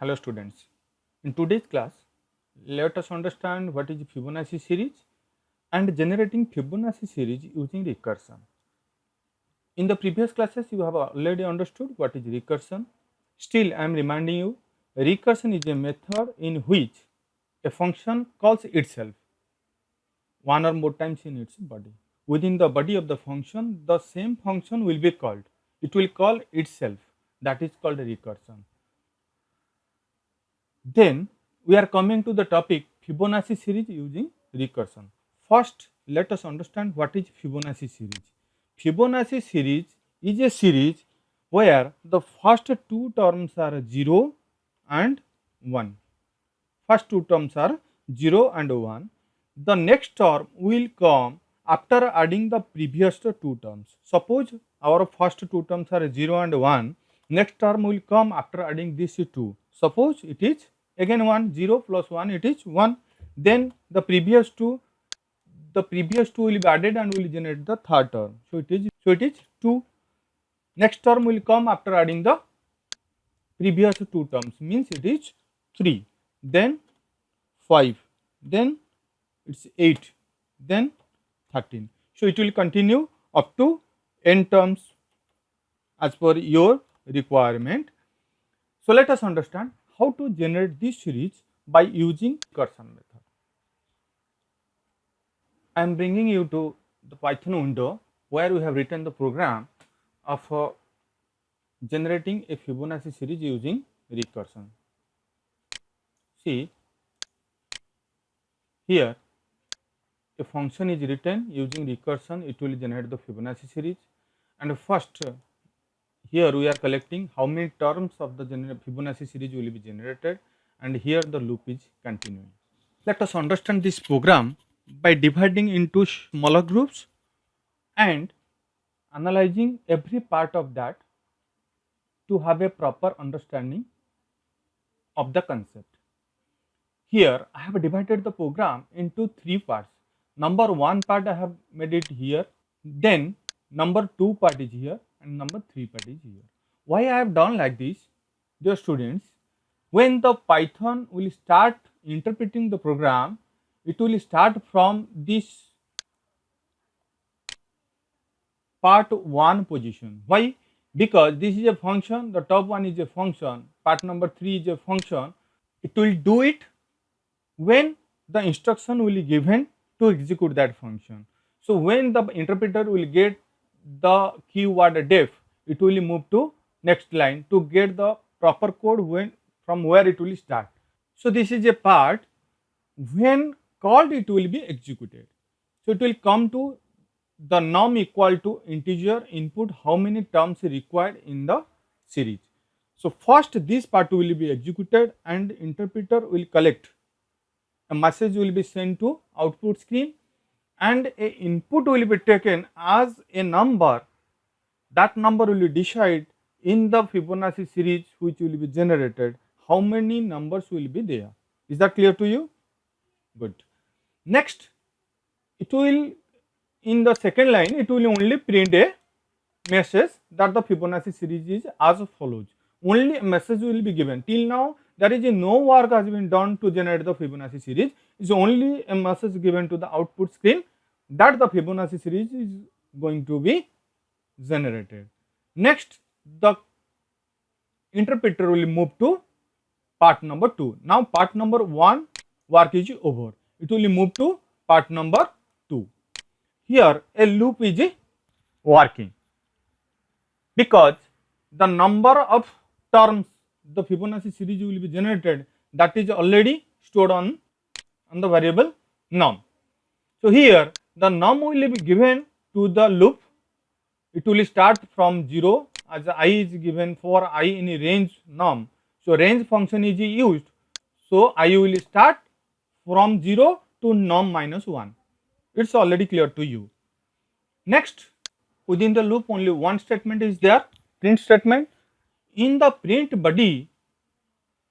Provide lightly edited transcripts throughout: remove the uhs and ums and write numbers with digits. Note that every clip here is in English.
Hello students, in today's class let us understand what is Fibonacci series and generating Fibonacci series using recursion. In the previous classes you have already understood what is recursion. Still I am reminding you, recursion is a method in which a function calls itself one or more times in its body. Within the body of the function, the same function will be called. It will call itself, that is called recursion. Then we are coming to the topic Fibonacci series using recursion. First, let us understand what is Fibonacci series. Fibonacci series is a series where the first two terms are 0 and 1. First two terms are 0 and 1. The next term will come after adding the previous two terms. Suppose our first two terms are 0 and 1. Next term will come after adding these two. Suppose it is again 1, 0 plus 1, it is 1. Then the previous two will be added and will generate the third term. So it is 2. Next term will come after adding the previous two terms, means it is 3. Then 5, then it's 8, then 13. So it will continue up to n terms as per your requirement. So let us understand how to generate this series by using recursion method. I am bringing you to the Python window where we have written the program of generating a Fibonacci series using recursion. See, here a function is written using recursion, it will generate the Fibonacci series. And first, here we are collecting how many terms of the Fibonacci series will be generated, and here the loop is continuing. Let us understand this program by dividing into smaller groups and analyzing every part of that to have a proper understanding of the concept. Here I have divided the program into three parts. Number 1 part I have made it here, then number 2 part is here, and number 3 part is here. Why I have done like this, dear students? When the Python will start interpreting the program, it will start from this part 1 position. Why? Because this is a function, the top one is a function, part number 3 is a function. It will do it when the instruction will be given to execute that function. So when the interpreter will get the keyword def, it will move to next line to get the proper code from where it will start. So this is a part when called it will be executed. So it will come to the num equal to integer input, how many terms required in the series. So first this part will be executed and interpreter will collect. A message will be sent to output screen and a input will be taken as a number. That number will decide in the Fibonacci series which will be generated how many numbers will be there. Is that clear to you? Good. Next, it will, in the second line, it will only print a message that the Fibonacci series is as follows. Only a message will be given. Till now, there is no work has been done to generate the Fibonacci series. It is only a message given to the output screen that the Fibonacci series is going to be generated. Next, the interpreter will move to part number 2. Now, part number 1 work is over. It will move to part number 2. Here, a loop is working because the number of terms the Fibonacci series will be generated, that is already stored on the variable num. So here the num will be given to the loop. It will start from 0 as I is given for I in a range num. So range function is used. So I will start from 0 to num minus 1. It's already clear to you. Next, within the loop only one statement is there, print statement. In the print body,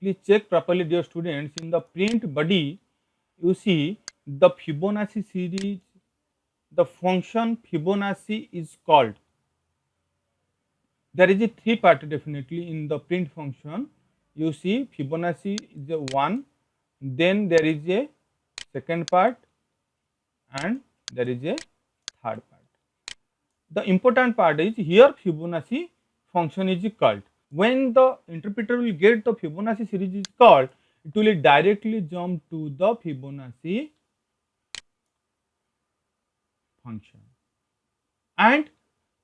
please check properly dear students, in the print body you see the Fibonacci series, the function Fibonacci is called. There is a 3 part definitely in the print function. you see Fibonacci is a 1, then there is a second part and there is a third part. The important part is here Fibonacci function is called. When the interpreter will get the Fibonacci series is called, it will directly jump to the Fibonacci function. And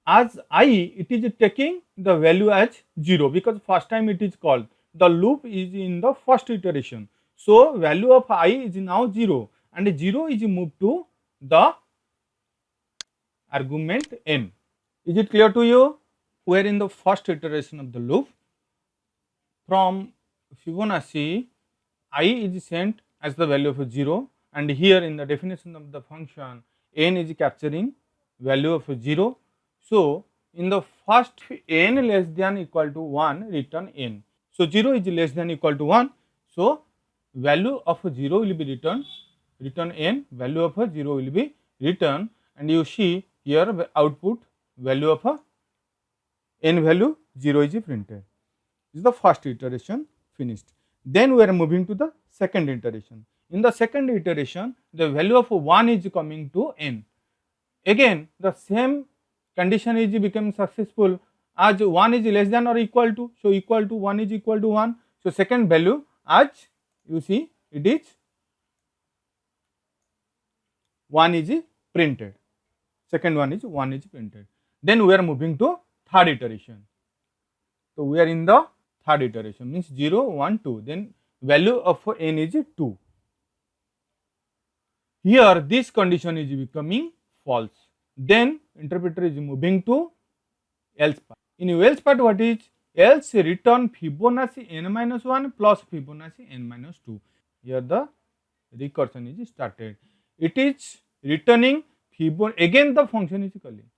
as I, it is taking the value as 0 because first time it is called. The loop is in the first iteration. So, value of I is now 0 and 0 is moved to the argument n. Is it clear to you? We are in the first iteration of the loop. From Fibonacci, I is sent as the value of 0 and here in the definition of the function n is capturing value of 0. So, in the first n less than equal to 1 return n. So, 0 is less than equal to 1. So, value of 0 will be returned, return n, value of 0 will be returned and you see here output value of n value 0 is printed. This is the first iteration finished. Then we are moving to the second iteration. In the second iteration, the value of 1 is coming to n. Again, the same condition is becoming successful as 1 is less than or equal to. So, equal to 1 is equal to 1. So, second value as you see it is 1 is printed. Second one is 1 is printed. Then we are moving to third iteration. So, we are in the third iteration means 0, 1, 2. Then value of n is 2. Here this condition is becoming false. Then interpreter is moving to else part. In else part what is? Else return Fibonacci n minus 1 plus Fibonacci n minus 2. Here the recursion is started. It is returning Fibonacci, again the function is calling.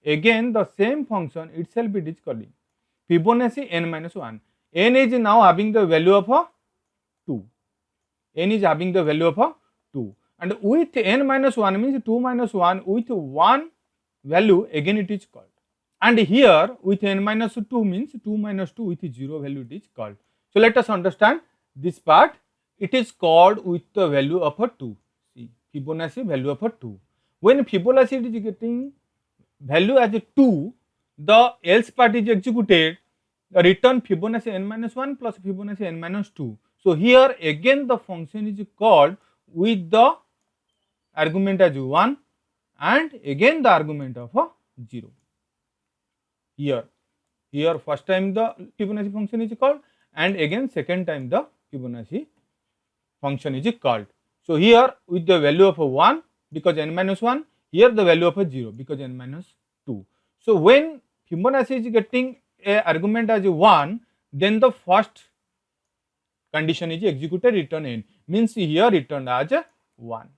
Again the same function itself it is calling. Fibonacci n minus 1. N is now having the value of 2. N is having the value of 2. And with n minus 1 means 2 minus 1 with 1 value again it is called. And here with n minus 2 means 2 minus 2 with 0 value it is called. So, let us understand this part. It is called with the value of 2. See, Fibonacci value of 2. When Fibonacci is getting value as 2, the else part is executed, return Fibonacci n minus 1 plus Fibonacci n minus 2. So, here again the function is called with the argument as 1 and again the argument of 0. Here first time the Fibonacci function is called and again second time the Fibonacci function is called. So, here with the value of 1 because n minus 1, here the value of 0 because n minus 2. So, when Fibonacci is getting a argument as 1, then the first condition is executed, return n, means here returned as 1.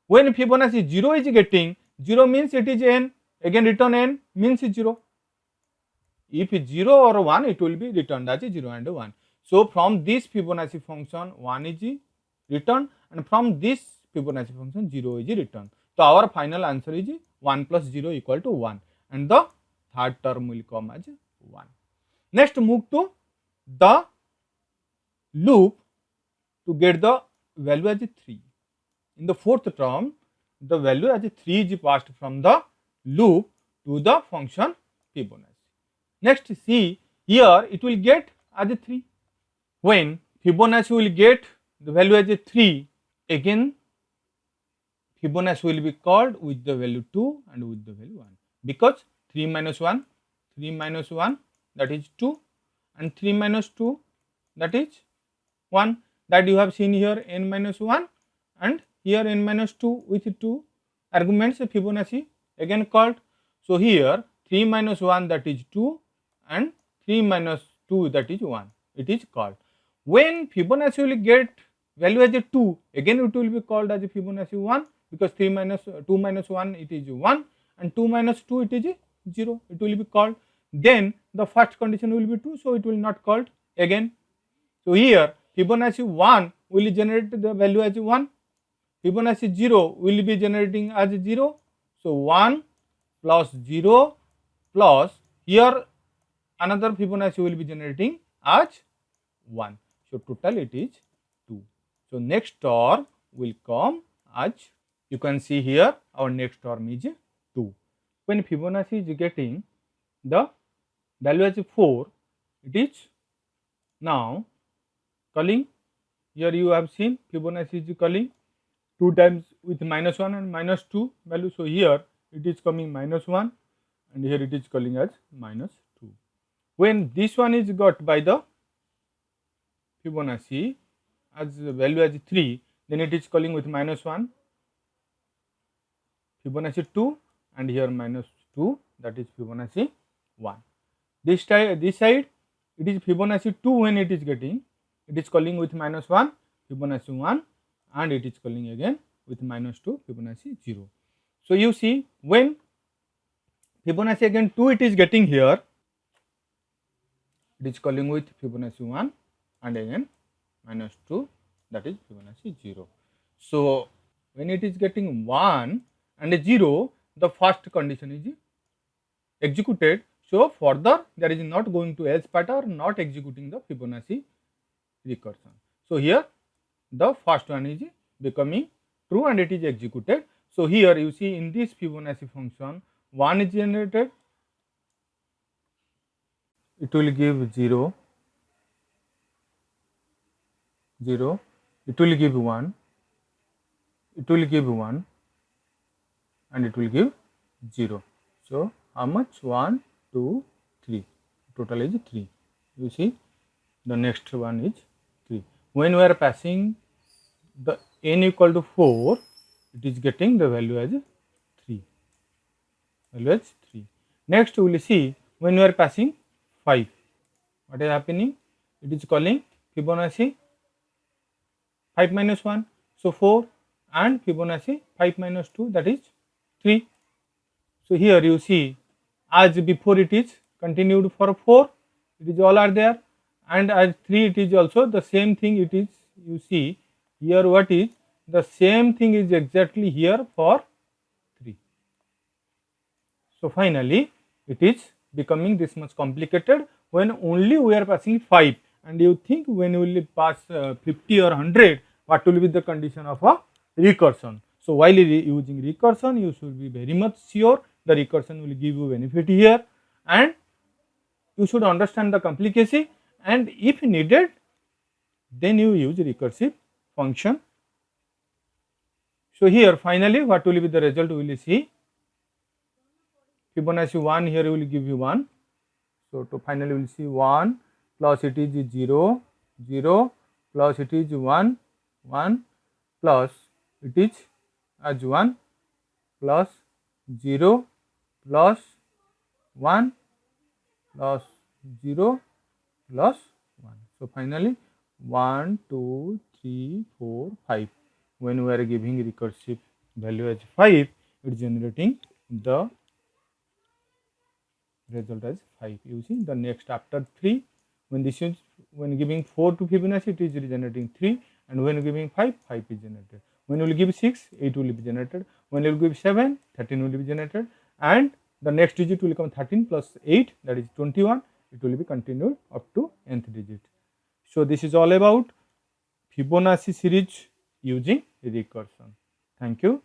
When Fibonacci 0 is getting, 0 means it is n, again return n means 0. If 0 or 1, it will be returned as 0 and 1. So, from this Fibonacci function 1 is returned and from this Fibonacci function 0 is returned. So, our final answer is 1 plus 0 equal to 1 and the third term will come as 1. Next move to the loop to get the value as 3. In the fourth term, the value as 3 is passed from the loop to the function Fibonacci. Next see here it will get as 3. When Fibonacci will get the value as 3, again Fibonacci will be called with the value 2 and with the value 1 because 3 minus 1 that is 2 and 3 minus 2 that is 1, that you have seen here n minus 1 and here n minus 2 with 2 arguments Fibonacci again called. So, here 3 minus 1 that is 2 and 3 minus 2 that is 1, it is called. When Fibonacci will get value as 2, again it will be called as Fibonacci 1 because 2 minus 1 it is 1 and 2 minus 2 it is 0, it will be called. Then the first condition will be 2, so it will not called again. So, here Fibonacci 1 will generate the value as 1, Fibonacci 0 will be generating as 0. So, 1 plus 0 plus here another Fibonacci will be generating as 1. So total it is 2. So next term will come as, you can see here our next term is 2. When Fibonacci is getting the value as 4, it is now culling. Here you have seen Fibonacci is culling 2 times with -1 and -2 value. So here it is coming -1 and here it is culling as -2. When this one is got by the Fibonacci as value as 3, then it is culling with -1, Fibonacci 2 and here -2, that is Fibonacci 1. This side it is Fibonacci 2 when it is getting, it is culling with -1, Fibonacci 1 and it is culling again with -2, Fibonacci 0. So you see when Fibonacci again 2 it is getting here, it is culling with Fibonacci 1 and again -2, that is Fibonacci 0. So when it is getting 1 and 0, the first condition is executed. So further there is not going to else pattern, not executing the Fibonacci recursion. So here the first one is becoming true and it is executed. So here you see in this Fibonacci function 1 is generated, it will give 0, 0, it will give 1, it will give 1 and it will give 0. So how much? 1, 2, 3, total is 3. You see the next one is 3. When we are passing the n equal to 4, it is getting the value as 3, value as 3. Next we will see when we are passing 5, what is happening? It is calling Fibonacci 5 minus 1, so 4 and Fibonacci 5 minus 2, that is 3. So here you see as before it is continued for 4, it is all are there, and as 3 it is also the same thing, it is, you see here what is the same thing is exactly here for 3. So finally it is becoming this much complicated when only we are passing 5, and you think when you will pass 50 or 100, what will be the condition of a recursion. So while using recursion, you should be very much sure the recursion will give you benefit here, and you should understand the complicacy, and if needed then you use recursive function. So here finally what will be the result, we will see Fibonacci 1 here will give you 1. So to finally we will see 1 plus it is 0, 0 plus it is 1, 1 plus it is as 1 plus 0 plus 1 plus 0 plus 1. So finally 1, 2, 3, 4, 5. When we are giving recursive value as 5, it is generating the result as 5. You see the next after 3, when this is when giving 4 to Fibonacci, it is generating 3, and when giving 5, 5 is generated. When you will give 6, 8 will be generated. When you will give 7, 13 will be generated, and the next digit will come 13 plus 8, that is 21. It will be continued up to nth digit. So this is all about Fibonacci series using recursion. Thank you.